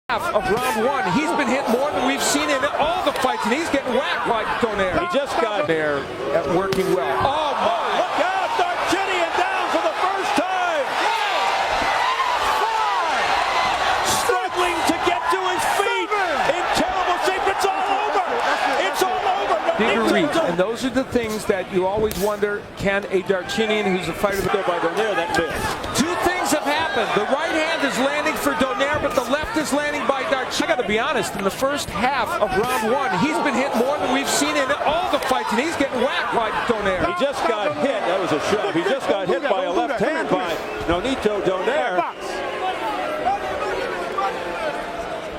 Of round one, he's been hit more than we've seen in all the fights, and he's getting whacked by Donaire. He just got there at working well. Oh my! Look out! Darchinan down for the first time. Struggling to get to his feet. In terrible shape. It's all over. It's all over. Bigger reach, and those are the things that you always wonder: can a Darchinan, who's a fighter go by Donaire, that missed. Two things have happened. The right hand is landing for Donaire, but the left is landing by Darchinan. I got to be honest, in the first half of round one, he's been hit more than we've seen in all the fights, and he's getting whacked by Donaire. He just got hit. That was a shove. He just got hit by a left hand by Nonito Donaire.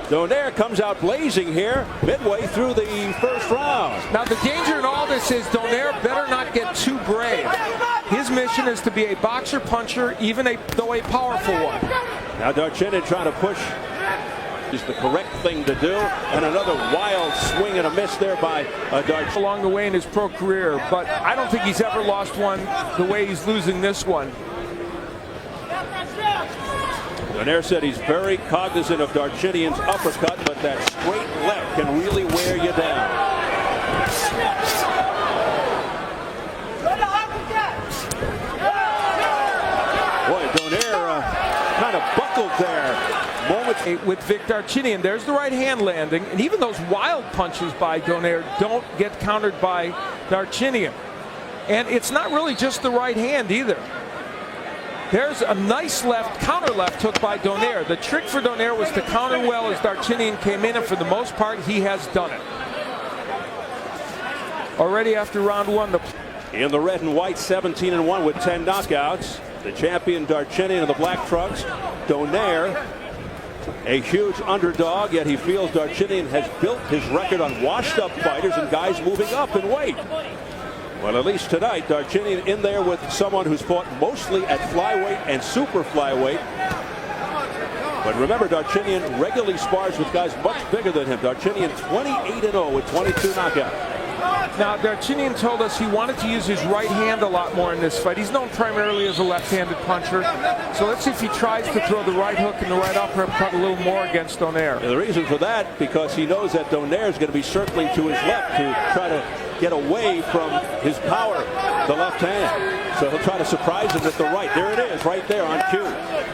Donaire comes out blazing here midway through the first round. Now the danger in all this is Donaire better not get too brave. His mission is to be a boxer puncher, even though a powerful one. Now Darchinan trying to push is the correct thing to do, and another wild swing and a miss there by Darchinan. Along the way in his pro career, but I don't think he's ever lost one the way he's losing this one. Donaire said he's very cognizant of Darchinan's uppercut, but that straight left can really wear you down. Boy, Donaire kind of buckled there. Moment with Vic Darchinan. There's the right hand landing, and even those wild punches by Donaire don't get countered by Darchinan. And it's not really just the right hand either. There's a nice counter left hook by Donaire. The trick for Donaire was to counter well as Darchinan came in, and for the most part, he has done it. Already after round one, in the red and white, 17-1 with 10 knockouts. The champion Darchinan of the Black Trucks. Donaire, a huge underdog, yet he feels Darchinan has built his record on washed-up fighters and guys moving up in weight. Well, at least tonight, Darchinan in there with someone who's fought mostly at flyweight and super flyweight. But remember, Darchinan regularly spars with guys much bigger than him. Darchinan 28-0 with 22 knockouts. Now, Darchinan told us he wanted to use his right hand a lot more in this fight. He's known primarily as a left-handed puncher. So let's see if he tries to throw the right hook and the right uppercut a little more against Donaire. And the reason for that, because he knows that Donaire is going to be circling to his left to try to get away from his power, the left hand. So he'll try to surprise him with the right. There it is, right there on cue.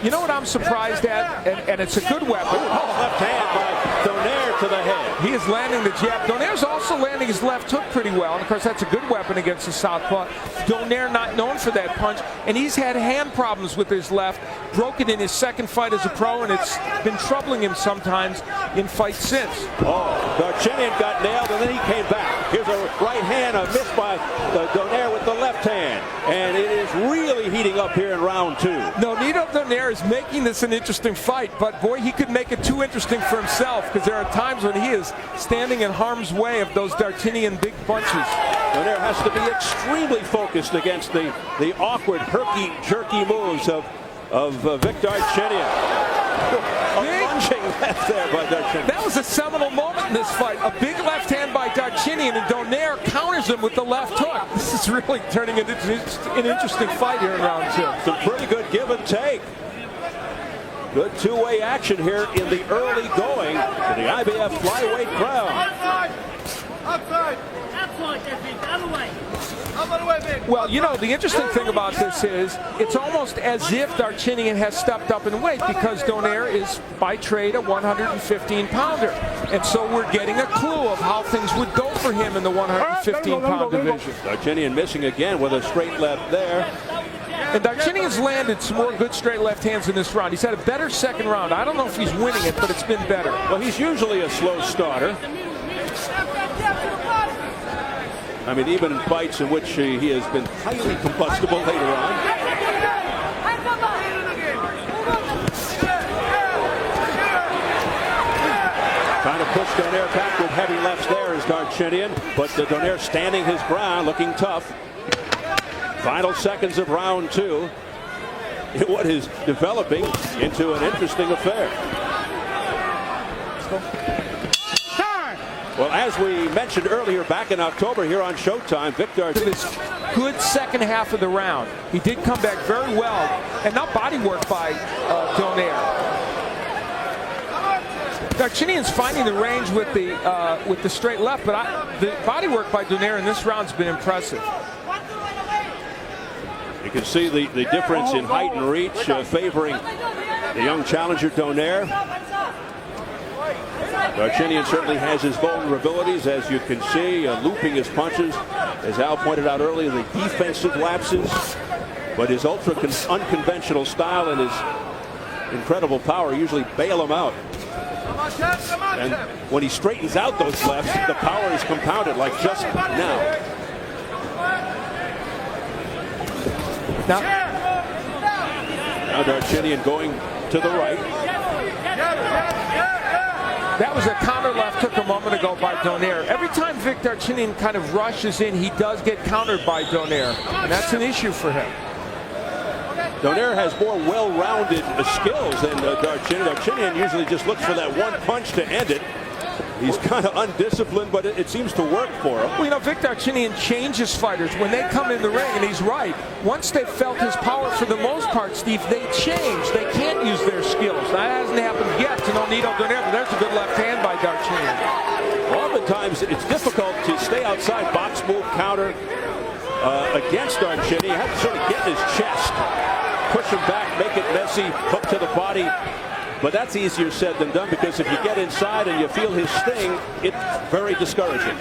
You know what I'm surprised at? And it's a good weapon. Left hand by Donaire to the head. He is landing the jab. Donaire's also landing his left hook pretty well. And of course, that's a good weapon against the southpaw. Donaire not known for that punch. And he's had hand problems with his left. Broke it in his second fight as a pro, and it's been troubling him sometimes in fights since. Oh, Darchinan got nailed, and then he came back. Here's a right hand, a miss by Donaire with the left hand. And it is really heating up here in round two. Nonito Donaire is making this an interesting fight, but boy, he could make it too interesting for himself, because there are times when he is standing in harm's way of those Darchinan big punches. Donaire has to be extremely focused against the awkward, herky-jerky moves of Vic Darchinan. Lunging left there by Darchinan. That was a seminal moment in this fight. A big left hand by Darchinan, and Donaire counters him with the left hook. This is really turning into an interesting fight here in round two. Some pretty good give and take. Good two-way action here in the early going to the IBF flyweight crown. Outside. Well, you know, the interesting thing about this is it's almost as if Darchinan has stepped up in weight, because Donaire is by trade a 115-pounder. And so we're getting a clue of how things would go for him in the 115-pound division. Darchinan missing again with a straight left there. And Darchinan's landed some more good straight left hands in this round. He's had a better second round. I don't know if he's winning it, but it's been better. Well, he's usually a slow starter. I mean, even in fights in which he has been highly combustible later on. Trying to push Donaire back with heavy lefts there is Darchinan, but Donaire standing his ground, looking tough. Final seconds of round two. What is developing into an interesting affair. Well, as we mentioned earlier, back in October here on Showtime, Vic Darchinan. This good second half of the round. He did come back very well, and not body work by Donaire. Darchinian's finding the range with the straight left, but the body work by Donaire in this round's been impressive. You can see the difference in height and reach favoring the young challenger Donaire. Darchinian certainly has his vulnerabilities, as you can see, looping his punches. As Al pointed out earlier, the defensive lapses, but his unconventional style and his incredible power usually bail him out. And when he straightens out those lefts, the power is compounded, like just now. Now Darchinian going to the right. That was a counter left took a moment ago by Donaire. Every time Vic Darchinian kind of rushes in, he does get countered by Donaire, and that's an issue for him. Donaire has more well-rounded skills than Darchinian. Darchinian usually just looks for that one punch to end it. He's kind of undisciplined, but it seems to work for him. Well, you know, Vic Darchinian changes fighters when they come in the ring, and he's right. Once they've felt his power for the most part, Steve, they change. They can't use their skills. That hasn't happened yet to Nonito Donaire, but there's a good left hand by Darchinian. Oftentimes, it's difficult to stay outside box move counter against Darchinian. You have to sort of get in his chest, push him back, make it messy, hook to the body. But that's easier said than done, because if you get inside and you feel his sting, it's very discouraging.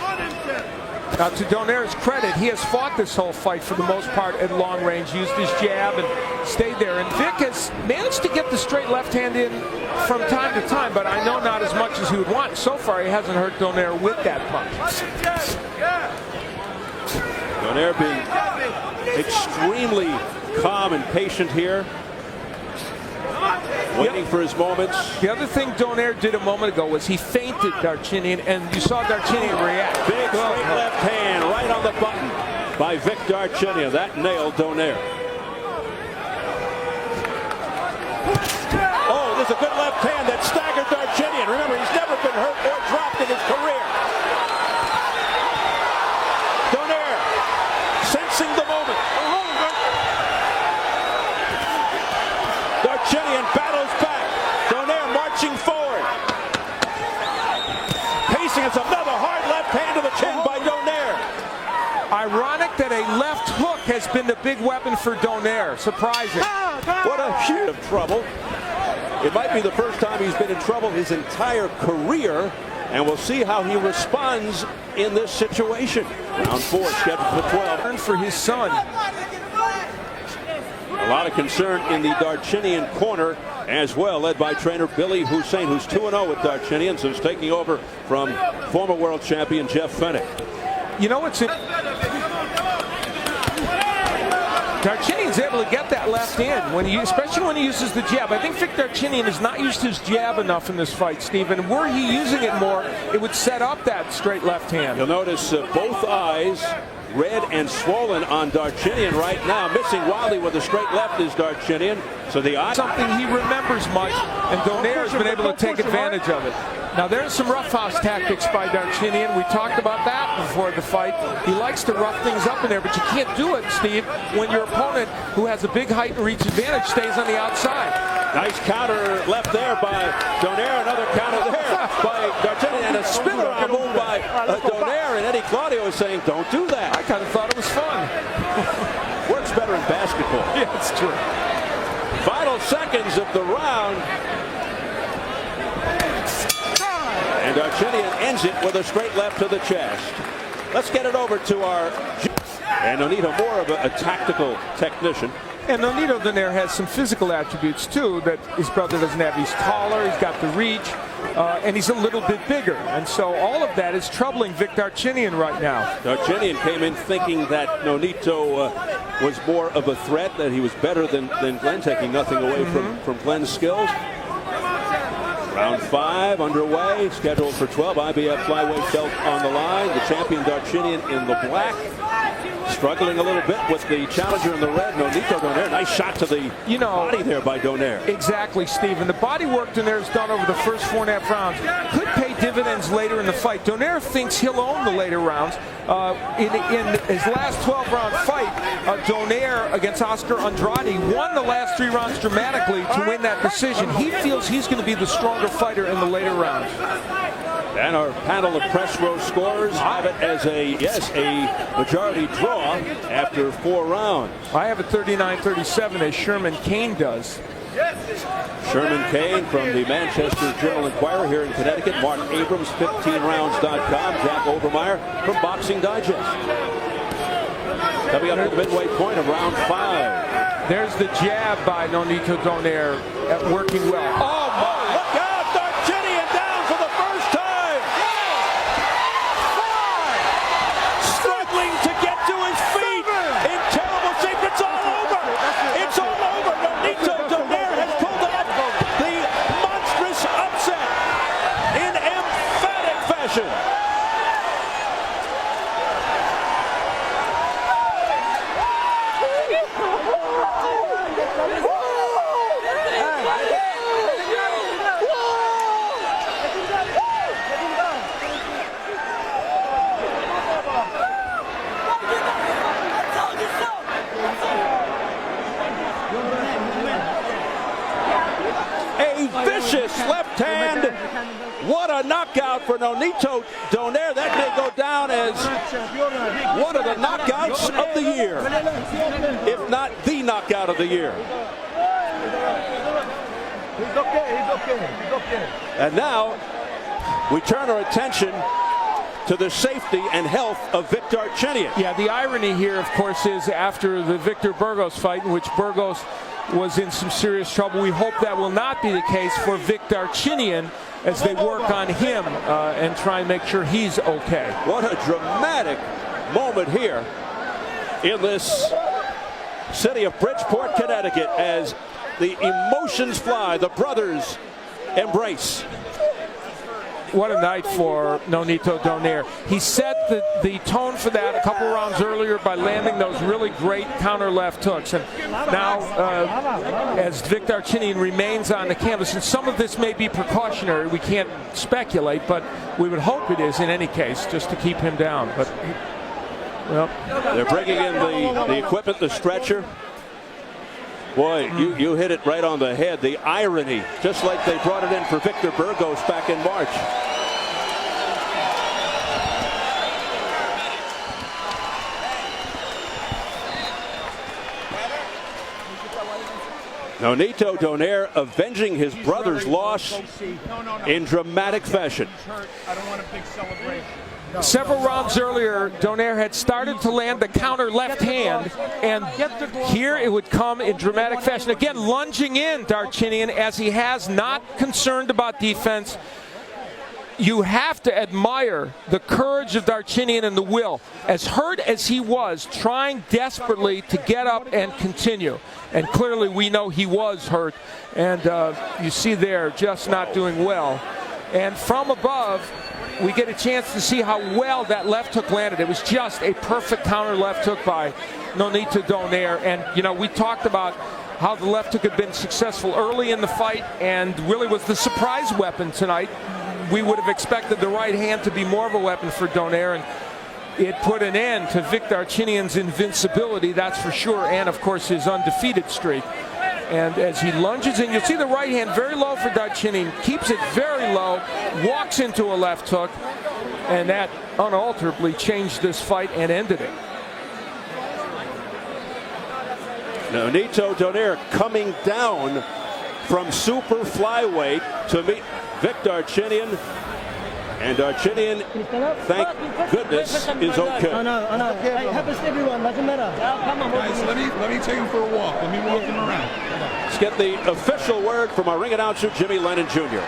Now, to Donaire's credit, he has fought this whole fight for the most part at long range, used his jab and stayed there. And Vic has managed to get the straight left hand in from time to time, but I know not as much as he would want. So far, he hasn't hurt Donaire with that punch. Donaire being extremely calm and patient here, waiting for his moments. The other thing Donaire did a moment ago was he feinted Darchinian, and you saw Darchinian react. Big straight left hand right on the button by Vic Darchinian. That nailed Donaire. Oh, there's a good left hand that staggered Darchinian. Remember, he's never been hurt or dropped in his career. Donaire sensing the moment. Darchinian battles back. Donaire marching forward. Pacing. It's another hard left hand to the chin by Donaire. Ironic that a left hook has been the big weapon for Donaire. Surprising. What a huge of trouble. It might be the first time he's been in trouble his entire career, and we'll see how he responds in this situation. Round 4 scheduled for 12. And for his son. A lot of concern in the Darchinian corner as well, led by trainer Billy Hussein, who's 2-0 with Darchinian since taking over from former world champion Jeff Fennick. You know what's Darchinian's able to get that left in, especially when he uses the jab. I think Vic Darchinian has not used his jab enough in this fight, Stephen. Were he using it more, it would set up that straight left hand. You'll notice both eyes red and swollen on Darchinian right now. Missing wildly with a straight left is Darchinian. So the eye. Something he remembers much, and Donaire has been able to take advantage of it. Now there's some roughhouse tactics by Darchinian. We talked about that before the fight. He likes to rough things up in there, but you can't do it, Steve, when your opponent, who has a big height and reach advantage, stays on the outside. Nice counter left there by Donaire. Another counter there by Darchinian, and a spinner on move by Donaire. And Eddie Claudio is saying, don't do that. I kind of thought it was fun. Works better in basketball. Yeah, it's true. Final seconds of the round. And Darchinian ends it with a straight left to the chest. Let's get it over to our... And Nonito, more of a tactical technician. And Nonito Donaire has some physical attributes, too, that his brother doesn't have. He's taller, he's got the reach, and he's a little bit bigger. And so all of that is troubling Vic Darchinian right now. Darchinian came in thinking that Nonito was more of a threat, that he was better than Glenn, taking nothing away from Glenn's skills. Round 5 underway, scheduled for 12. IBF flyweight belt on the line. The champion Darchinian in the black. Struggling a little bit with the challenger in the red, Nonito Donaire. Nice shot to the body there by Donaire. Exactly, Stephen. The body work Donaire's done over the first 4.5 rounds could pay dividends. dividends later in the fight. Donaire thinks he'll own the later rounds. In his last 12-round fight, Donaire against Oscar Andrade won the last 3 rounds dramatically to win that decision. He feels he's going to be the stronger fighter in the later rounds. And our panel of press row scorers have it as a majority draw after 4 rounds. I have a 39-37 as Sherman Cain does. Sherman Cain from the Manchester Journal-Inquirer here in Connecticut. Mark Abrams, 15rounds.com. Jack Overmeyer from Boxing Digest. Coming up at the midway point of round 5. There's the jab by Nonito Donaire working well. Oh, my! Look out! Darchinan down for the first time! Struggling to get to his feet! In terrible shape. It's all over! It's all over! Nonito Donaire has pulled off the monstrous upset in emphatic fashion. Vicious left hand. What a knockout for Nonito Donaire. That may go down as one of the knockouts of the year, if not the knockout of the year. He's okay. And now we turn our attention to the safety and health of Vic Darchinian. Yeah, the irony here, of course, is after the Victor Burgos fight, in which Burgos was in some serious trouble. We hope that will not be the case for Vic Darchinian as they work on him and try and make sure he's okay. What a dramatic moment here in this city of Bridgeport, Connecticut, as the emotions fly, the brothers embrace. What a night for Nonito Donaire. He set the tone for that a couple rounds earlier by landing those really great counter left hooks. And now, as Vic Darchinian remains on the canvas, and some of this may be precautionary, we can't speculate, but we would hope it is in any case, just to keep him down. But, well, they're bringing in the equipment, the stretcher. Boy, you hit it right on the head. The irony, just like they brought it in for Victor Burgos back in March. Nonito Donaire avenging his brother's loss in dramatic fashion. I don't want a big celebration. Several rounds earlier, Donaire had started to land the counter left hand, and here it would come in dramatic fashion. Again, lunging in Darchinian as he has, not concerned about defense. You have to admire the courage of Darchinian and the will. As hurt as he was, trying desperately to get up and continue. And clearly we know he was hurt, and you see there just not doing well. And from above, we get a chance to see how well that left hook landed. It was just a perfect counter left hook by Nonito Donaire. And, you know, we talked about how the left hook had been successful early in the fight and really was the surprise weapon tonight. We would have expected the right hand to be more of a weapon for Donaire, and it put an end to Vic Darchinian's invincibility, that's for sure, and, of course, his undefeated streak. And as he lunges in, you'll see the right hand very low for Darchinian, keeps it very low, walks into a left hook, and that unalterably changed this fight and ended it. Nonito Donaire coming down from super flyweight to meet Vic Darchinian. And Darchinian, thank goodness, is okay. It happens to everyone, doesn't matter. Guys, let me take him for a walk. Let me walk him around. Let's get the official word from our ring announcer, Jimmy Lennon Jr.